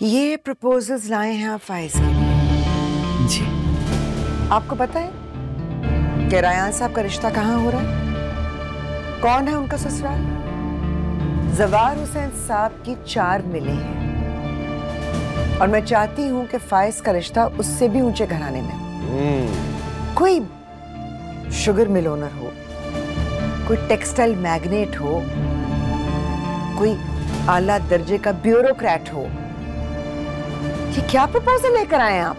ये प्रपोजल्स लाए हैं आप फाइज के लिए। जी। आपको पता है कि रायान साहब का रिश्ता कहाँ हो रहा है? कौन है उनका ससुराल? जवार हुसैन साहब की 4 मिलें हैं और मैं चाहती हूँ कि फाइज का रिश्ता उससे भी ऊंचे घराने में। कोई शुगर मिल ओनर हो, कोई टेक्सटाइल मैग्नेट हो, कोई आला दर्जे का ब्यूरोक्रेट हो। ये क्या प्रपोजल लेकर आए हैं आप?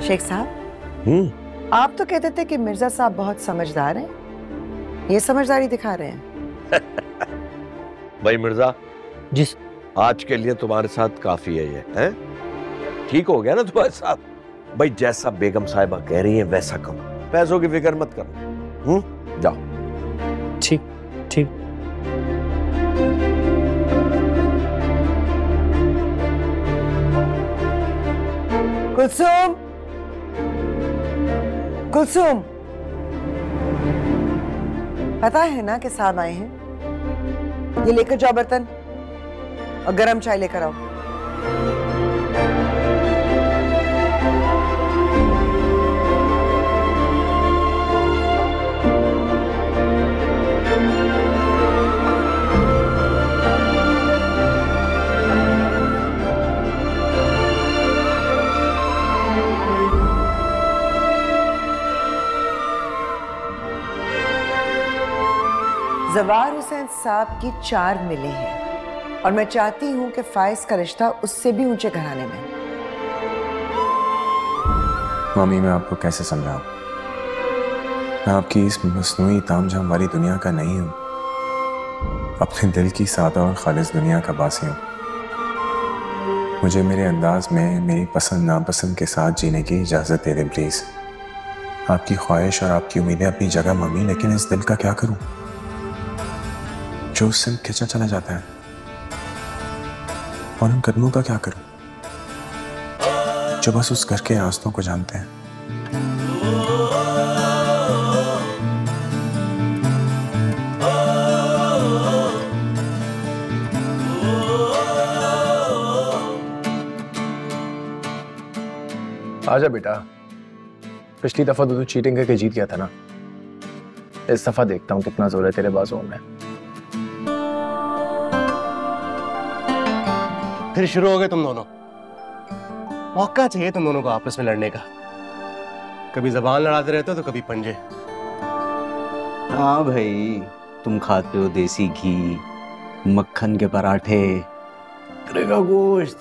शेख साहब, आप तो कहते थे कि मिर्जा साहब बहुत समझदार हैं। ये समझदारी दिखा रहे हैं। भाई मिर्जा, जिस आज के लिए तुम्हारे साथ काफी है ये, हैं? ठीक हो गया ना तुम्हारे साथ? भाई जैसा बेगम साहिबा कह रही है वैसा करो, पैसों की फिक्र मत करो। जाओ। ठीक ठीक। कुलसुम, कुलसुम, पता है ना कि साहब आए हैं? ये लेकर जाओ बर्तन और गरम चाय लेकर आओ। जवार हुसैन साहब की 4 मिलें हैं और मैं चाहती हूं कि फाइज का रिश्ता उससे भी ऊंचे घराने में। मम्मी, मैं आपको कैसे समझाऊं? मैं आपकी इस मस्नूई तामझाम वाली दुनिया का नहीं हूं। अपने दिल की सादा और खालिस दुनिया का बासी हूं। मुझे मेरे अंदाज में मेरी पसंद नापसंद के साथ जीने की इजाजत दे दें प्लीज। आपकी ख्वाहिश और आपकी उम्मीदें अपनी जगह मम्मी, लेकिन इस दिल का क्या करूं जो उससे खिंचा चला जाता है? और उन कदमों का क्या करूं जो बस उस घर के रास्तों को जानते हैं? आजा बेटा, पिछली दफा तो तू चीटिंग करके जीत गया था ना। इस दफा देखता हूँ कितना जोर है तेरे बाजुओं में। फिर शुरू हो गए तुम दोनों। मौका चाहिए तुम दोनों को आपस में लड़ने का। कभी जबान लड़ाते रहते हो तो कभी पंजे। हाँ भाई, तुम खाते हो देसी घी, मक्खन के पराठे, बकरे का गोश्त।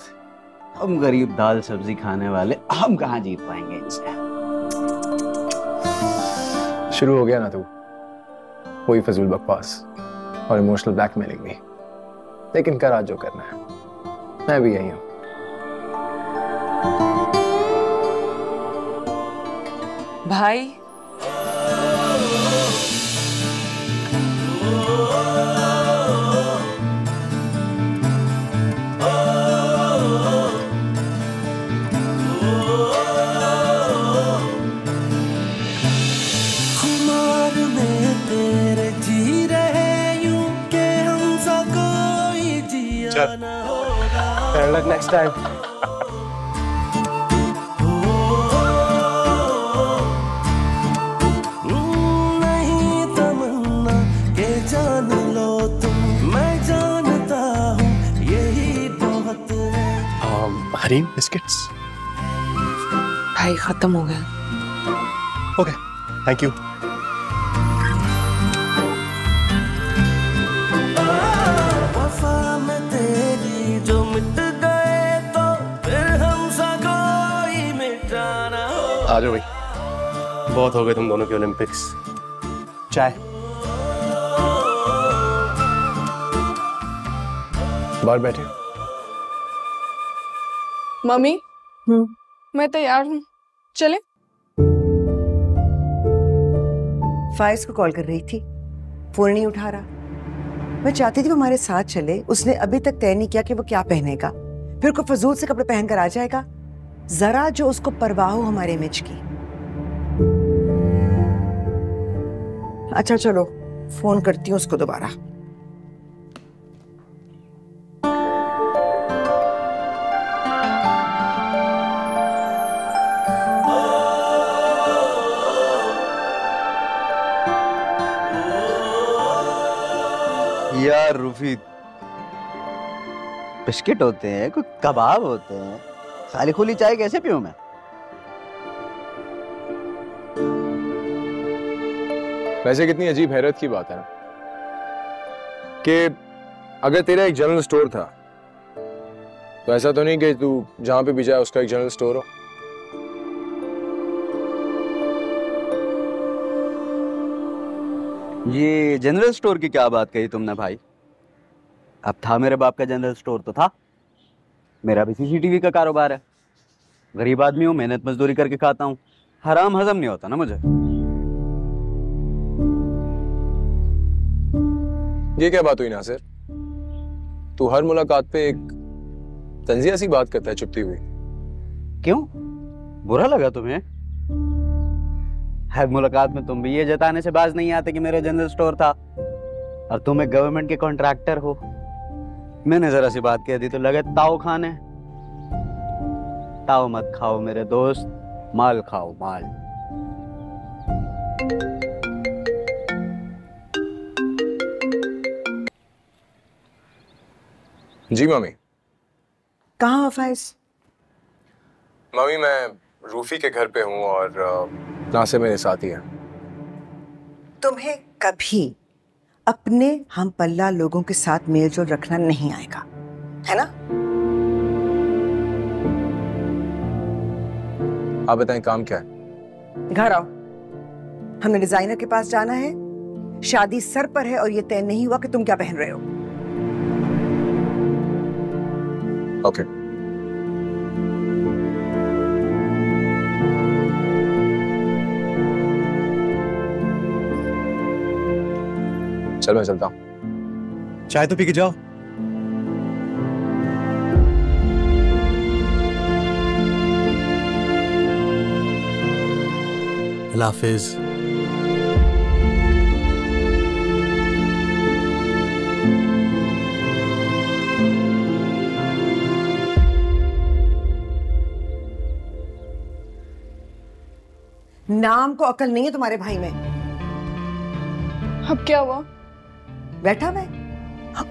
हम गरीब दाल सब्जी खाने वाले, हम कहाँ जीत पाएंगे इनसे। शुरू हो गया ना तू, कोई फजूल बकवास और इमोशनल ब्लैकमेलिंग भी। लेकिन कर आज जो करना है, मैं भी यही हूं। भाई, Better luck next time. नहीं तमन्ना के जान लो तुम, मैं जानता हूँ यही बहुत है। हरीम बिस्किट्स भाई खत्म हो गया। Okay, thank you. आ जाओ भाई, बहुत हो गए तुम दोनों के ओलंपिक्स। चाय। बाहर बैठे। मम्मी, मैं तैयार हूँ, चले? फाइज को कॉल कर रही थी, फोन नहीं उठा रहा। मैं चाहती थी वो हमारे साथ चले। उसने अभी तक तय नहीं किया कि वो क्या पहनेगा। फिर को फजूल से कपड़े पहनकर आ जाएगा। जरा जो उसको परवाह हो हमारे इमेज की। अच्छा चलो, फोन करती हूँ उसको दोबारा। यार रूफी, बिस्किट होते हैं, कोई कबाब होते हैं, खाली खुली चाय कैसे पीऊं मैं? वैसे कितनी अजीब हैरत की बात है ना कि अगर तेरा एक जनरल स्टोर था तो ऐसा तो नहीं कि तू जहां पे भी जाए उसका एक जनरल स्टोर हो। ये जनरल स्टोर की क्या बात कही तुमने भाई? अब था मेरे बाप का जनरल स्टोर तो था, मेरा भी सीसीटीवी का कारोबार है। गरीब आदमी हूँ, मेहनत मजदूरी करके खाता हूँ, हराम हजम नहीं होता ना मुझे। ये क्या बात हुई नासिर? तू हर मुलाकात पे एक तंजिया सी बात करता है चुपती हुई। क्यों, बुरा लगा तुम्हें? हर मुलाकात में तुम भी ये जताने से बाज नहीं आते कि मेरा जनरल स्टोर था और तुम एक गवर्नमेंट के कॉन्ट्रैक्टर हो। मैंने जरा सी बात कह दी तो लगे ताव खाने। ताव मत खाओ मेरे दोस्त, माल खाओ माल। जी मम्मी। कहाँ हो फाइज? मम्मी मैं रूफी के घर पे हूँ और नासिर मेरे साथ ही है। तुम्हें कभी अपने हम पल्ला लोगों के साथ मेलजोल रखना नहीं आएगा, है ना? आप बताएं काम क्या है? घर आओ, हमें डिजाइनर के पास जाना है। शादी सर पर है और ये तय नहीं हुआ कि तुम क्या पहन रहे हो। ओके। चल मैं चलता हूँ। चाय तो पी के जाओ। अल्लाह हाफिज। नाम को अकल नहीं है तुम्हारे भाई में। अब क्या हुआ? बैठा मैं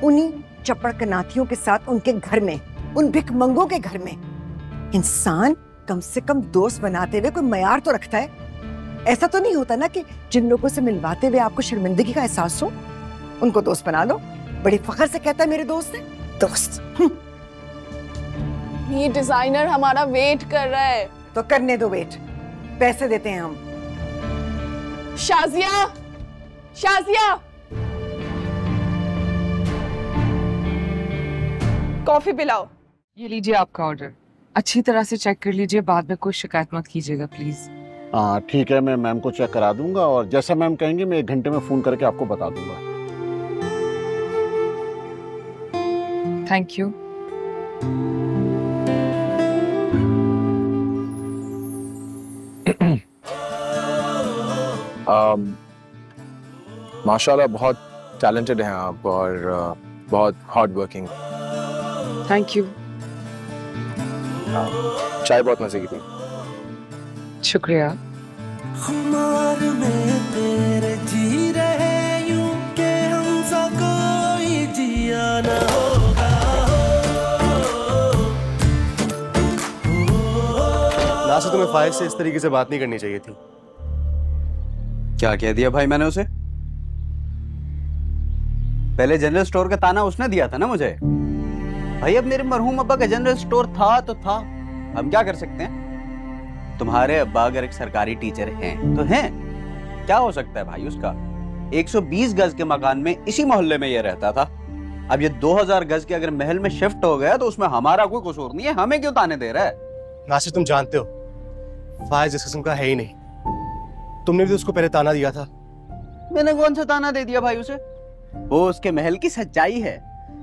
उन्हीं चप्पड़ कनाथियों के साथ उनके घर में, उन भिखमंगों के घर में। इंसान कम से कम दोस्त बनाते हुए कोई मयार तो रखता है। ऐसा तो नहीं होता ना कि जिन लोगों से मिलवाते हुए आपको शर्मिंदगी का एहसास हो उनको दोस्त बना लो। बड़ी फख्र से कहता है मेरे दोस्त है दोस्त। ये डिजाइनर हमारा वेट कर रहा है। तो करने दो वेट, पैसे देते हैं हम। शाजिया, शाजिया, कॉफी पिलाओ। ये लीजिए आपका ऑर्डर। अच्छी तरह से चेक कर लीजिए, बाद में कोई शिकायत मत कीजिएगा प्लीज। हाँ ठीक है, मैं मैम को चेक करा दूंगा और जैसा मैम कहेंगे मैं 1 घंटे में फोन करके आपको बता दूंगा। Thank you. माशाल्लाह बहुत टैलेंटेड हैं आप और बहुत हार्ड वर्किंग। Thank you. चाय बहुत मजे की थी। शुक्रिया। खुमार में तेरे जी रहे यूं के हमसा कोई जिया ना होगा। नासिर, तुम्हें फाइज से इस तरीके से बात नहीं करनी चाहिए थी। क्या कह दिया भाई मैंने उसे? पहले जनरल स्टोर का ताना उसने दिया था ना मुझे। भाई अब मेरे मरहूम अब्बा का जनरल स्टोर था तो था, हम क्या कर सकते हैं? तुम्हारे अब्बा अगर एक सरकारी टीचर हैं तो हैं, क्या हो सकता है भाई उसका? 120 गज के मकान में इसी मोहल्ले में ये रहता था। अब ये 2000 गज के अगर महल में शिफ्ट हो गया तो उसमें हमारा कोई कसूर नहीं है। हमें क्यों ताने दे रहा है? नासिर, तुम जानते हो फाइज इस किस्म का है ही नहीं। तुमने भी तो उसको पहले ताना दिया था। मैंने कौन सा ताना दे दिया भाई उसे? वो उसके महल की सच्चाई है।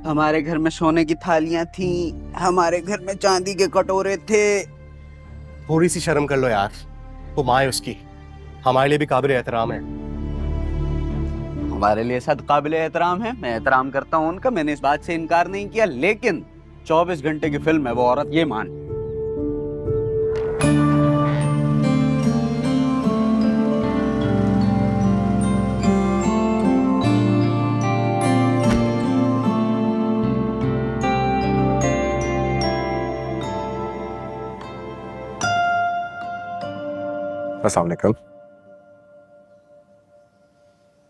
हमारे घर में सोने की थालियां थी, हमारे घर में चांदी के कटोरे थे। थोड़ी सी शर्म कर लो यार, वो माँ है उसकी, हमारे लिए भी काबिल एहतराम है। हमारे लिए सब काबिल एहतराम है, मैं एहतराम करता हूँ उनका, मैंने इस बात से इनकार नहीं किया। लेकिन 24 घंटे की फिल्म है वो औरत, ये मान। अस्सलाम वालेकुम।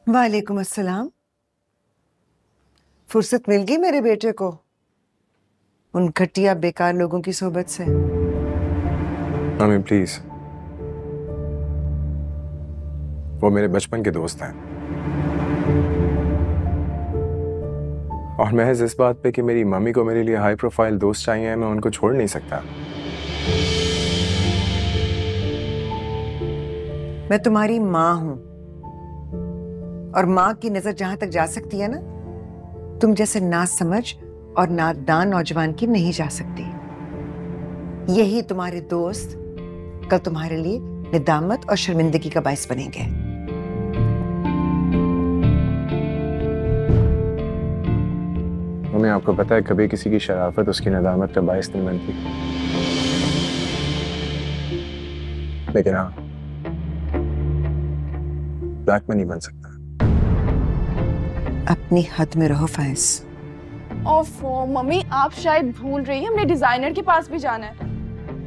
वालेकुम अस्सलाम। फुर्सत मिल गई मेरे बेटे को उन घटिया बेकार लोगों की सोबत से? मम्मी प्लीज, वो मेरे बचपन के दोस्त हैं और महज इस बात पे कि मेरी मम्मी को मेरे लिए हाई प्रोफाइल दोस्त चाहिए मैं उनको छोड़ नहीं सकता। मैं तुम्हारी माँ हूं और माँ की नजर जहां तक जा सकती है ना, तुम जैसे नासमझ और नादान नौजवान की नहीं जा सकती। यही तुम्हारे दोस्त कल तुम्हारे लिए निदामत और शर्मिंदगी का बायस बनेंगे। मम्मी आपको पता है कभी किसी की शराफत उसकी नदामत का बायस नहीं बनती, लेकिन हाँ ब्लैक में नहीं बन सकता। अपनी हद में रहो फैज। ओफो मम्मी, आप शायद भूल रही हैं, हमने डिजाइनर के पास भी जाना है।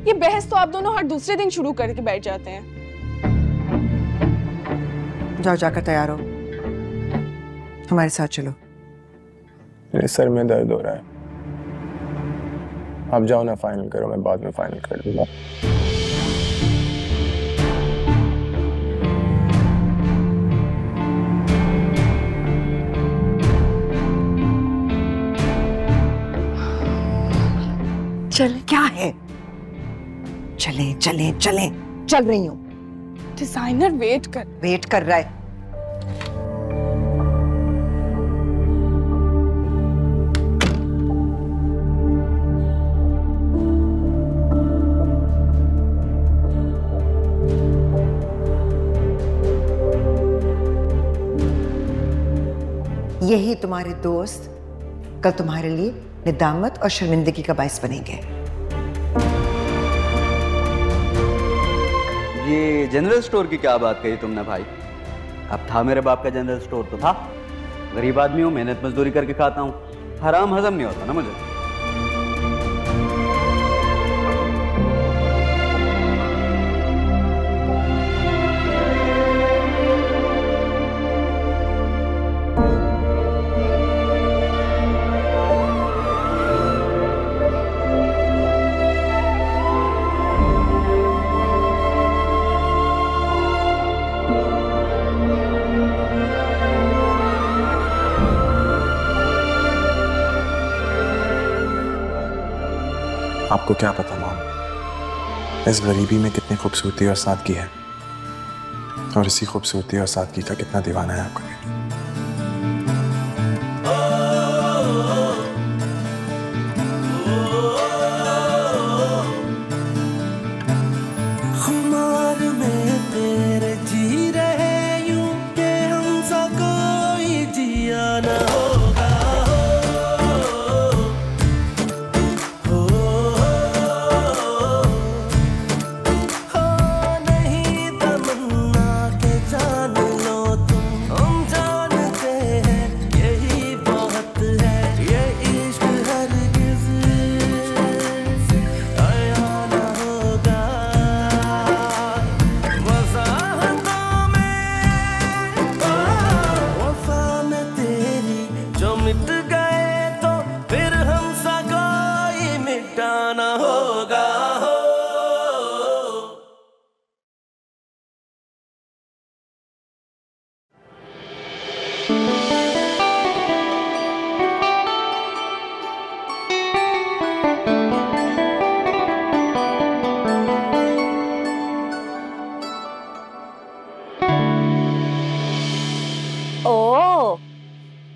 ये बहस तो आप दोनों हर दूसरे दिन शुरू करके बैठ जाते हैं। जाओ जाकर तैयार हो, हमारे साथ चलो। मेरे सर में दर्द हो रहा है, आप जाओ ना, फाइनल करो, मैं बाद में फाइनल कर दूंगा। चल क्या है? चले चले चले, चल रही हूँ। डिजाइनर वेट कर रहा है। यही तुम्हारे दोस्त कल तुम्हारे लिए निदामत और शर्मिंदगी का बायस बनेंगे। ये जनरल स्टोर की क्या बात कही तुमने भाई? अब था मेरे बाप का जनरल स्टोर तो था। गरीब आदमी हूँ, मेहनत मजदूरी करके खाता हूँ, हराम हजम नहीं होता ना मुझे। आपको क्या पता मॉम, इस गरीबी में कितनी खूबसूरती और सादगी है, और इसी खूबसूरती और सादगी का कितना दीवाना है आपको। खुमार में तेरे जी रहे यूं के हमसा कोई जिया ना होगा।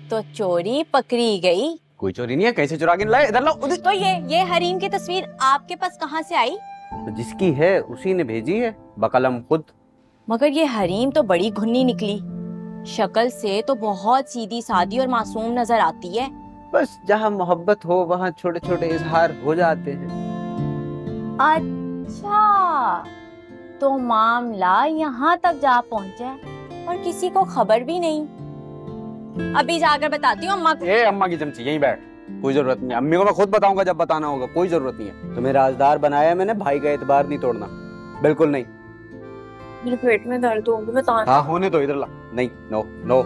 तो चोरी पकड़ी गई। कोई चोरी नहीं है, कैसे चुरा के लाए? इधर लाओ। तो ये हरीम की तस्वीर आपके पास कहाँ से आई? तो जिसकी है उसी ने भेजी है, बकलम खुद। मगर ये हरीम तो बड़ी घुन्नी निकली, शक्ल से तो बहुत सीधी सादी और मासूम नजर आती है। बस जहाँ मोहब्बत हो वहाँ छोटे छोटे इजहार हो जाते हैं। अच्छा, तो मामला यहाँ तक जा पहुँचा और किसी को खबर भी नहीं। अभी जाकर बताती हूँ अम्मा को। अम्मा की चमची यहीं बैठ, कोई जरूरत नहीं। अम्मी को मैं खुद बताऊंगा जब बताना होगा, कोई जरूरत नहीं है। तुम्हें राजदार बनाया मैंने, भाई का एतबार नहीं तोड़ना, बिल्कुल नहीं। मेरे पेट में दर्द होगी, बता। हाँ होने दो, इधर ला। नहीं, नो नो।